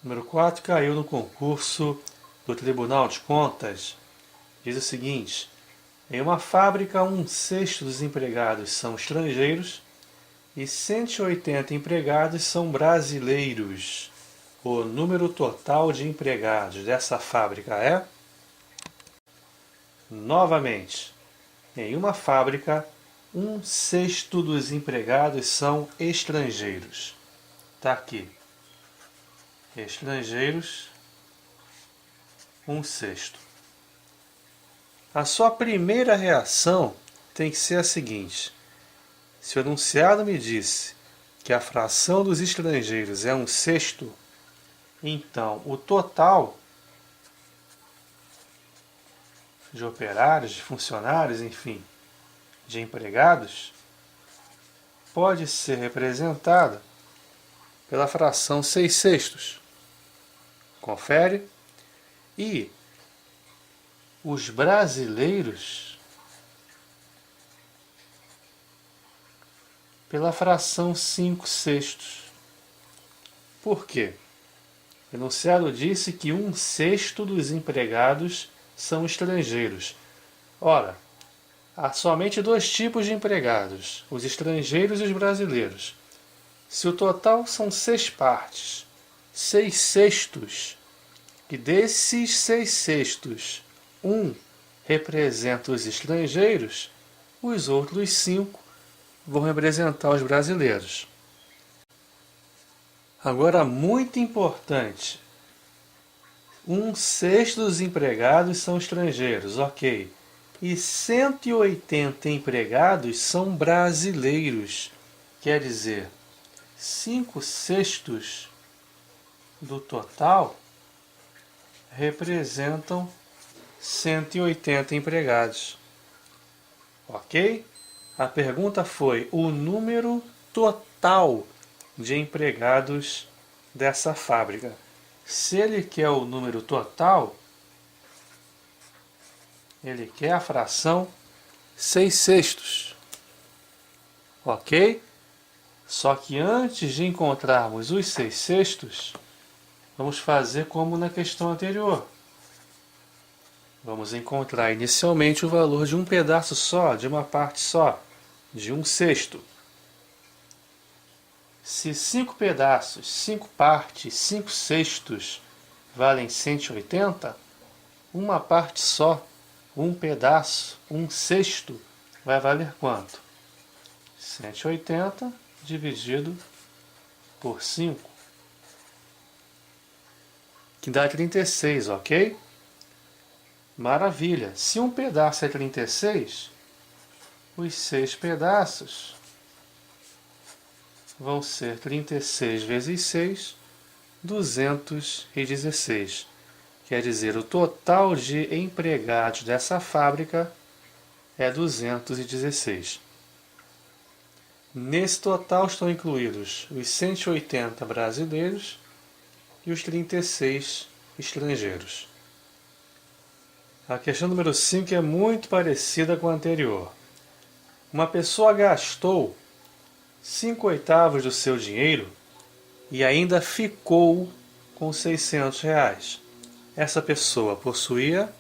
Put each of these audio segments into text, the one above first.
Número 4 caiu no concurso do Tribunal de Contas. Diz o seguinte: em uma fábrica, 1/6 dos empregados são estrangeiros e 180 empregados são brasileiros. O número total de empregados dessa fábrica é? Novamente, em uma fábrica, 1/6 dos empregados são estrangeiros. Está aqui. Estrangeiros, 1/6. A sua primeira reação tem que ser a seguinte: se o enunciado me disse que a fração dos estrangeiros é 1/6, então o total de operários, de funcionários, enfim, de empregados, pode ser representado pela fração 6/6. Confere? E os brasileiros pela fração 5/6. Por quê? O enunciado disse que 1/6 dos empregados são estrangeiros. Ora, há somente dois tipos de empregados, os estrangeiros e os brasileiros. Se o total são 6 partes, 6/6, e desses 6/6, 1 representa os estrangeiros, os outros 5 vão representar os brasileiros. Agora, muito importante, 1/6 dos empregados são estrangeiros, ok. E 180 empregados são brasileiros. Quer dizer, 5/6 do total representam 180 empregados. Ok? A pergunta foi o número total de empregados dessa fábrica. Se ele quer o número total, ele quer a fração 6/6. Ok? Só que antes de encontrarmos os 6/6, vamos fazer como na questão anterior. Vamos encontrar inicialmente o valor de um pedaço só, de uma parte só, de 1/6. Se 5 pedaços, 5 partes, 5/6 valem 180, uma parte só, um pedaço, 1/6, vai valer quanto? 180 dividido por 5, que dá 36, ok? Maravilha! Se um pedaço é 36, os 6 pedaços vão ser 36 vezes 6, 216. Quer dizer, o total de empregados dessa fábrica é 216. Nesse total estão incluídos os 180 brasileiros e os 36 estrangeiros. A questão número 5 é muito parecida com a anterior. Uma pessoa gastou 5/8 do seu dinheiro e ainda ficou com R$ 600. Essa pessoa possuía,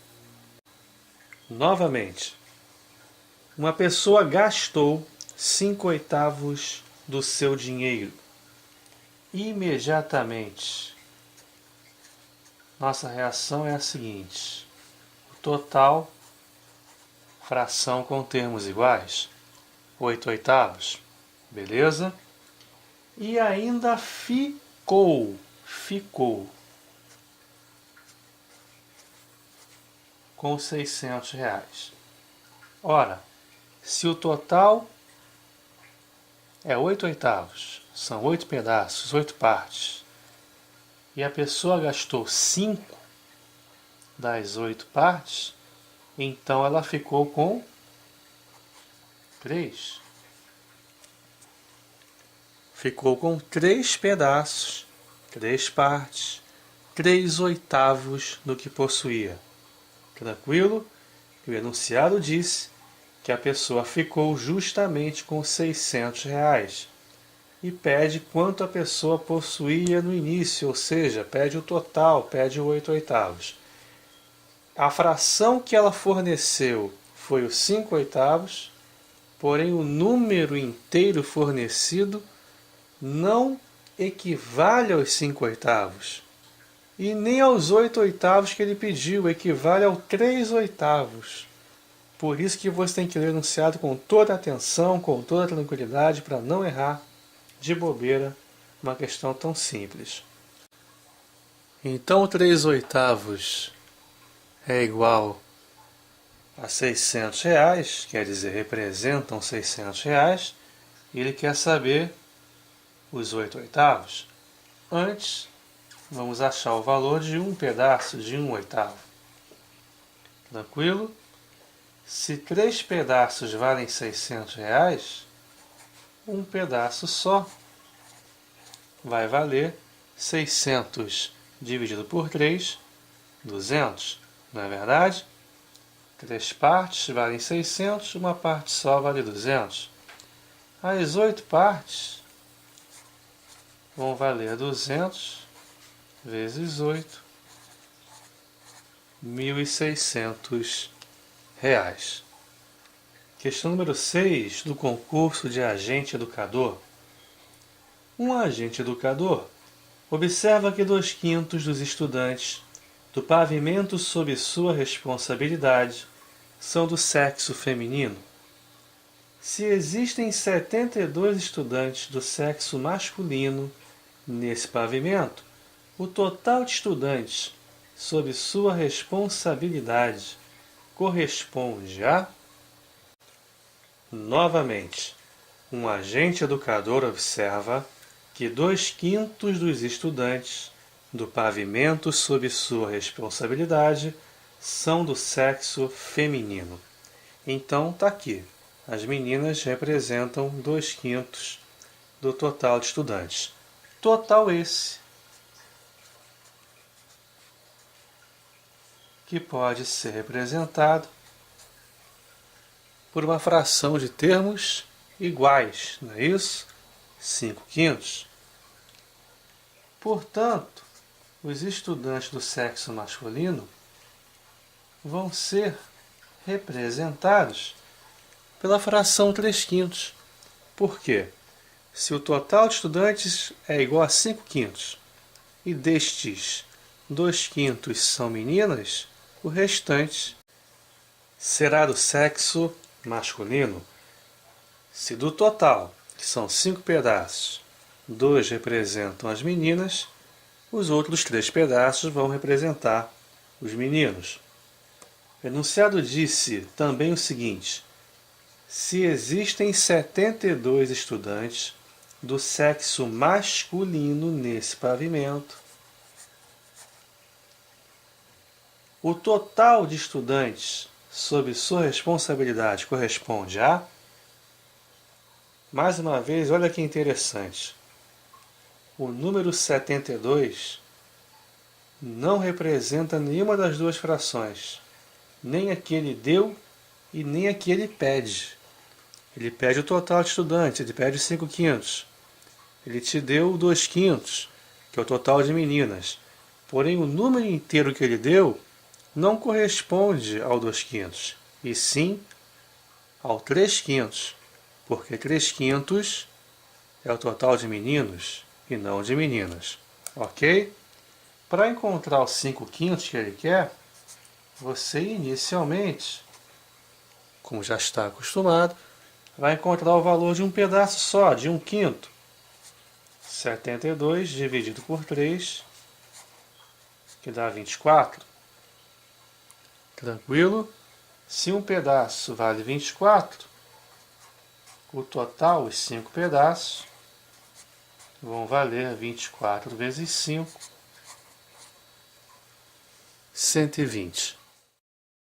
novamente, uma pessoa gastou 5/8 do seu dinheiro. Imediatamente, nossa reação é a seguinte: o total, fração com termos iguais, 8/8, beleza? E ainda ficou com R$ 600. Ora, se o total é 8/8, são 8 pedaços, 8 partes, e a pessoa gastou 5 das 8 partes, então ela ficou com 3. Ficou com 3 pedaços, 3 partes, 3/8 do que possuía. Tranquilo? O enunciado disse que a pessoa ficou justamente com R$ 600. e pede quanto a pessoa possuía no início, ou seja, pede o total, pede o 8/8. A fração que ela forneceu foi os 5/8, porém o número inteiro fornecido não equivale aos 5/8 e nem aos 8/8 que ele pediu, equivale ao 3/8. Por isso que você tem que ler o enunciado com toda a atenção, com toda a tranquilidade, para não errar de bobeira uma questão tão simples. Então o 3/8 é igual a R$600, quer dizer, representam R$600, e ele quer saber os 8/8. Antes, vamos achar o valor de um pedaço de 1/8. Tranquilo? Se 3 pedaços valem R$600, um pedaço só vai valer 600 dividido por 3, 200. Não é verdade? 3 partes valem 600, uma parte só vale 200. As 8 partes vão valer 200 vezes 8, R$1.600. Questão número 6 do concurso de agente educador. Um agente educador observa que 2/5 dos estudantes do pavimento sob sua responsabilidade são do sexo feminino. Se existem 72 estudantes do sexo masculino nesse pavimento, o total de estudantes sob sua responsabilidade corresponde a... Novamente, um agente educador observa que 2/5 dos estudantes do pavimento sob sua responsabilidade são do sexo feminino. Então, está aqui. As meninas representam 2/5 do total de estudantes. Total esse que pode ser representado por uma fração de termos iguais, não é isso? 5/5. Portanto, os estudantes do sexo masculino vão ser representados pela fração 3/5. Por quê? Se o total de estudantes é igual a 5/5 e destes 2/5 são meninas, o restante será do sexo masculino. Se do total, que são 5 pedaços, 2 representam as meninas, os outros 3 pedaços vão representar os meninos. O enunciado disse também o seguinte: se existem 72 estudantes do sexo masculino nesse pavimento, o total de estudantes sob sua responsabilidade corresponde a... Mais uma vez, olha que interessante. O número 72 não representa nenhuma das duas frações. Nem a que ele deu e nem a que ele pede. Ele pede o total de estudantes, ele pede 5/5. Ele te deu 2/5, que é o total de meninas. Porém, o número inteiro que ele deu não corresponde ao 2/5, e sim ao 3/5, porque 3/5 é o total de meninos e não de meninas. Ok? Para encontrar os 5/5 que ele quer, você inicialmente, como já está acostumado, vai encontrar o valor de um pedaço só, de 1/5. 72 dividido por 3, que dá 24. Tranquilo? Se um pedaço vale 24, o total, os 5 pedaços, vão valer 24 vezes 5, 120.